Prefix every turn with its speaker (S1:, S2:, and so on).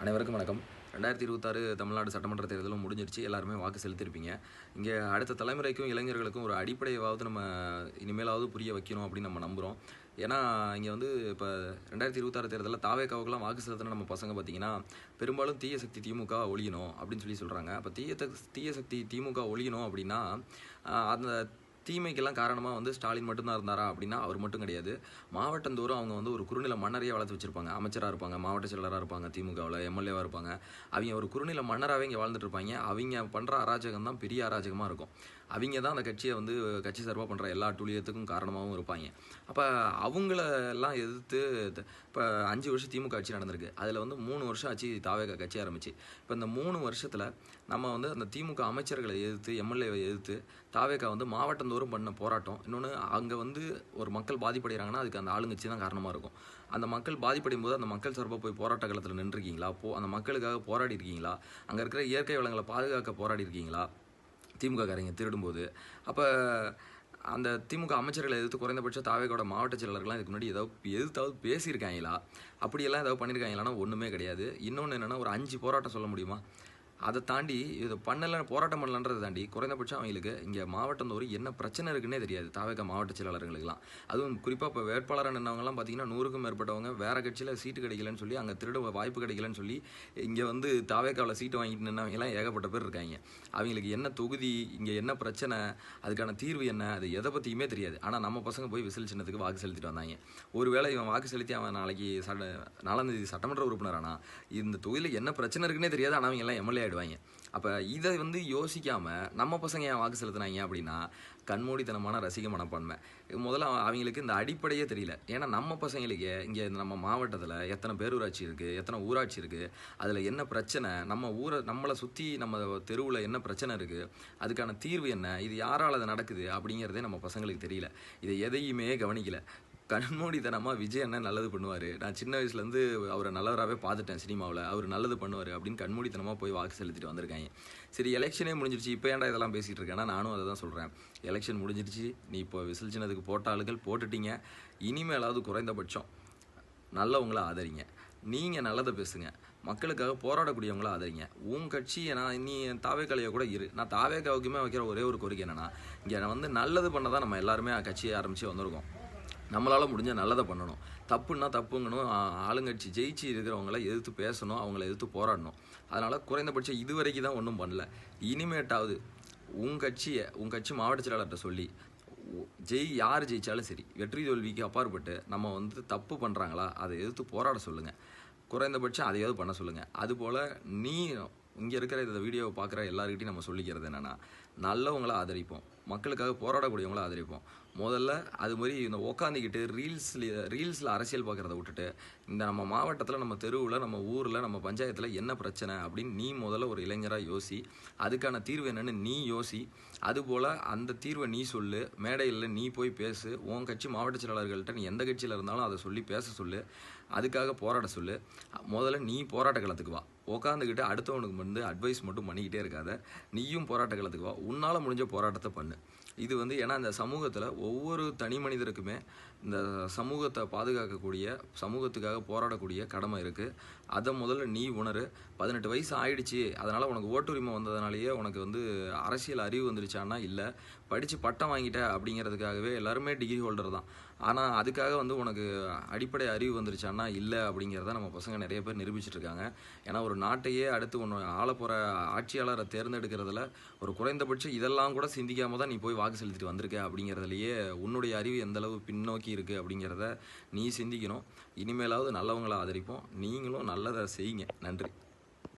S1: அனைவருக்கும் வணக்கம். 2026 தமிழ்நாடு சட்டமன்ற தேர்தலும் முடிஞ்சிருச்சு. எல்லாருமே வாக்கு செலுத்தியிருப்பீங்க. இங்கே அடுத்த தலைமுறைக்கும் இளைஞர்களுக்கும் ஒரு அடிப்படையாவது நம்ம இனிமேலாவது புரிய வைக்கணும் அப்படின்னு நம்ம நம்புகிறோம். ஏன்னா இங்கே வந்து இப்போ 2026 தேர்தலில் தாவேக்காவுக்கெல்லாம் வாக்கு செலுத்தின நம்ம பசங்க பார்த்தீங்கன்னா பெரும்பாலும் தீய சக்தி திமுக ஒழியணும் அப்படின்னு சொல்கிறாங்க. அப்போ தீய சக்தி திமுக ஒழியணும் அப்படின்னா அந்த தீமைக்கெல்லாம் காரணமாக வந்து ஸ்டாலின் மட்டும்தான் இருந்தாரா அப்படின்னா அவர் மட்டும் கிடையாது. மாவட்டந்தோறும் அவங்க வந்து ஒரு குறுநில மன்னரையே வளர்த்து வச்சுருப்பாங்க. அமைச்சராக இருப்பாங்க, மாவட்ட செயலராக இருப்பாங்க, திமுகவில் எம்எல்ஏவாக இருப்பாங்க. அவங்க ஒரு குறுநில மன்னராகவே இங்கே வாழ்ந்துட்டு இருப்பாங்க. அவங்க பண்ணுற அராஜகம் தான் பெரிய அராஜகமாக இருக்கும். அவங்க தான் அந்த கட்சியை வந்து கட்சி சார்பாக பண்ணுற எல்லா துளியத்துக்கும் காரணமாகவும் இருப்பாங்க. அப்போ அவங்களெல்லாம் எதிர்த்து இப்போ 5 வருஷம் திமுக ஆட்சி நடந்திருக்கு. அதில் வந்து 3 வருஷம் ஆச்சு தாவேகா கட்சி ஆரம்பிச்சு. இப்போ இந்த 3 வருஷத்தில் நம்ம வந்து அந்த திமுக அமைச்சர்களை எதிர்த்து எம்எல்ஏவை எதிர்த்து தாவேகா வந்து மாவட்டந்தோறும் பண்ண போராட்டம். இன்னொன்று அங்கே வந்து ஒரு மக்கள் பாதிப்படைகிறாங்கன்னா அதுக்கு அந்த ஆளுங்கட்சி தான் காரணமாக இருக்கும். அந்த மக்கள் பாதிப்படையும் போது அந்த மக்கள் சார்பாக போய் போராட்ட காலத்தில் நின்றுருக்கீங்களா? அந்த மக்களுக்காக போராடி இருக்கீங்களா? அங்கே இருக்கிற இயற்கை வளங்களை பாதுகாக்க போராடி இருக்கீங்களா? திமுக காரங்க திருடும்போது அப்போ அந்த திமுக அமைச்சர்களை எதிர்த்து குறைந்தபட்சம் தாவேகோட மாவட்ட செயலர்கள்லாம் இதுக்கு முன்னாடி எதிர்த்தாவது பேசியிருக்காங்களா? அப்படியெல்லாம் ஏதாவது பண்ணியிருக்காங்களான்னா ஒன்றுமே கிடையாது. இன்னொன்று என்னென்னா ஒரு 5 போராட்டம் சொல்ல முடியுமா? அதை தாண்டி இது போராட்டம் பண்ணலன்றதை தாண்டி குறைந்தபட்சம் அவங்களுக்கு இங்கே மாவட்டந்தோறும் என்ன பிரச்சனை இருக்குன்னே தெரியாது. தாவேகா மாவட்ட செயலாளர்களுக்கெல்லாம் அதுவும் குறிப்பாக இப்போ வேட்பாளராக நின்றவங்கலாம் பார்த்தீங்கன்னா 100க்கும் மேற்பட்டவங்க வேறு கட்சியில் சீட்டு கிடைக்கலன்னு சொல்லி அங்கே திருட வாய்ப்பு கிடைக்கலன்னு சொல்லி இங்கே வந்து தாவேகாவில் சீட்டு வாங்கிட்டு நின்றவங்கலாம் ஏகப்பட்ட பேர் இருக்காங்க. அவங்களுக்கு என்ன தொகுதி, இங்கே என்ன பிரச்சனை, அதுக்கான தீர்வு என்ன, அது எதை பற்றியுமே தெரியாது. ஆனால் நம்ம பசங்க போய் விசில் சின்னத்துக்கு வாக்கு செலுத்திட்டு வந்தாங்க. ஒருவேளை இவன் வாக்கு செலுத்தி அவன் நாளைக்கு 4ஆம் தேதி சட்டமன்ற உறுப்பினரானா இந்த தொகுதியில் என்ன பிரச்சனை இருக்குன்னே தெரியாது. ஆனால் அவங்க எல்லாம் எம்எல்ஏ ஆயிடுவாங்க. அப்போ இதை வந்து யோசிக்காமல் நம்ம பசங்க ஏன் வாக்கு செலுத்தினாங்க அப்படின்னா கண்மூடித்தனமான ரசிக மனப்பான்மை. முதல்ல அவங்களுக்கு இந்த அடிப்படையே தெரியல. ஏன்னா நம்ம பசங்களுக்கு இங்கே நம்ம மாவட்டத்தில் எத்தனை பேரூராட்சி இருக்குது, எத்தனை ஊராட்சி இருக்குது, அதில் என்ன பிரச்சனை, நம்மளை சுற்றி நம்ம தெருவில் என்ன பிரச்சனை இருக்குது, அதுக்கான தீர்வு என்ன, இது யாரால் அது நடக்குது அப்படிங்கிறதே நம்ம பசங்களுக்கு தெரியல. இதை எதையுமே கவனிக்கல. கண்மூடித்தனமாக விஜய் அண்ணன் நல்லது பண்ணுவார், நான் சின்ன வயசுலேருந்து அவரை நல்லவராகவே பார்த்துட்டேன் சினிமாவில், அவர் நல்லது பண்ணுவார் அப்படின்னு கண்மூடித்தனமாக போய் வாக்கு செலுத்திட்டு வந்திருக்காங்க. சரி, எலெக்ஷனே முடிஞ்சிருச்சு, இப்போ ஏன்டா இதெல்லாம் பேசிகிட்டு இருக்கேன்னா நானும் அதை தான் சொல்கிறேன். எலெக்ஷன் முடிஞ்சிருச்சு, நீ இப்போ விசில் சின்னதுக்கு போட்ட ஆளுகள் போட்டுட்டீங்க. இனிமேலாவது குறைந்தபட்சம் நல்லவங்கள ஆதரிங்க, நீங்கள் நல்லதை பேசுங்க, மக்களுக்காக போராடக்கூடியவங்கள ஆதரிங்க. உன் கட்சியை நீ தாவேக்காலையை கூட இரு. நான் தாவேக்காவுக்குமே வைக்கிற ஒரே ஒரு கோரிக்கை என்னென்னா இங்கே வந்து நல்லது பண்ண தான் நம்ம எல்லாருமே கட்சியை ஆரம்பித்து வந்திருக்கோம். நம்மளால் முடிஞ்ச நல்லதை பண்ணணும். தப்புன்னா தப்புங்கணும். ஆளுங்கட்சி ஜெயிச்சு இருக்கிறவங்கள எதிர்த்து பேசணும், அவங்கள எதிர்த்து போராடணும். அதனால் குறைந்தபட்சம் இதுவரைக்கும் தான் ஒன்றும் பண்ணல. இனிமேட்டாவது உன் கட்சி மாவட்ட செயலாளர்கிட்ட சொல்லி யார் ஜெயித்தாலும் சரி, வெற்றி தோல்விக்கு அப்பாற்பட்டு நம்ம வந்து தப்பு பண்ணுறாங்களா அதை எதிர்த்து போராட சொல்லுங்கள். குறைந்தபட்சம் அதையாவது பண்ண சொல்லுங்கள். அதுபோல் நீ இங்கே இருக்கிற இந்த வீடியோவை பார்க்குற எல்லாருக்கிட்டையும் நம்ம சொல்லிக்கிறது என்னென்னா நல்லவங்கள ஆதரிப்போம், மக்களுக்காக போராடக்கூடியவங்கள ஆதரிப்போம். முதல்ல அது மாதிரி இந்த உக்காந்துக்கிட்டு ரீல்ஸில் அரசியல் பார்க்குறத விட்டுட்டு இந்த நம்ம மாவட்டத்தில், நம்ம தெருவில், நம்ம ஊரில், நம்ம பஞ்சாயத்தில் என்ன பிரச்சனை அப்படின்னு நீ முதல்ல ஒரு இளைஞராக யோசி. அதுக்கான தீர்வு என்னென்னு நீ யோசி. அதுபோல் அந்த தீர்வை நீ சொல்லு, மேடையில் நீ போய் பேசு. உன் கட்சி மாவட்ட செயலாளர்கள்ட்ட நீ எந்த கட்சியில் இருந்தாலும் அதை சொல்லி பேச சொல்லு, அதுக்காக போராட சொல்லு. முதல்ல நீ போராட்ட களத்துக்கு வா. உட்காந்துக்கிட்டு அடுத்தவனுக்கு வந்து அட்வைஸ் மட்டும் பண்ணிக்கிட்டே இருக்காத. நீயும் போராட்ட களத்துக்கு வா, உன்னால் முடிஞ்ச போராட்டத்தை பண்ணு. இது வந்து ஏன்னா இந்த சமூகத்தில் ஒவ்வொரு தனி மனிதருக்குமே இந்த சமூகத்தை பாதுகாக்கக்கூடிய, சமூகத்துக்காக போராடக்கூடிய கடமை இருக்குது. அதை முதல்ல நீ உணரு. 18 வயசு ஆயிடுச்சு, அதனால் உனக்கு ஓட்டுரிமை வந்ததுனாலேயே உனக்கு வந்து அரசியல் அறிவு வந்துருச்சான்னா இல்லை. படித்து பட்டம் வாங்கிட்ட அப்படிங்கிறதுக்காகவே எல்லாருமே டிகிரி ஹோல்டர் தான். ஆனால் அதுக்காக வந்து உனக்கு அடிப்படை அறிவு வந்துருச்சான்னா இல்லை அப்படிங்கிறத நம்ம பசங்க நிறைய பேர் நிரூபிச்சிட்ருக்காங்க. ஏன்னா ஒரு நாட்டையே அடுத்து ஒன்று ஆள போகிற ஆட்சியாளரை தேர்ந்தெடுக்கிறதுல ஒரு குறைந்தபட்சம் இதெல்லாம் கூட சிந்திக்காமல் தான் நீ போய் வாக்கு செலுத்திட்டு வந்திருக்க அப்படிங்கிறதுலையே உன்னுடைய அறிவு எந்தளவு பின்னோக்கி இருக்குது அப்படிங்கிறத நீ சிந்திக்கணும். இனிமேலாவது நல்லவங்களை ஆதரிப்போம். நீங்களும் நல்லதை செய்யுங்க. நன்றி.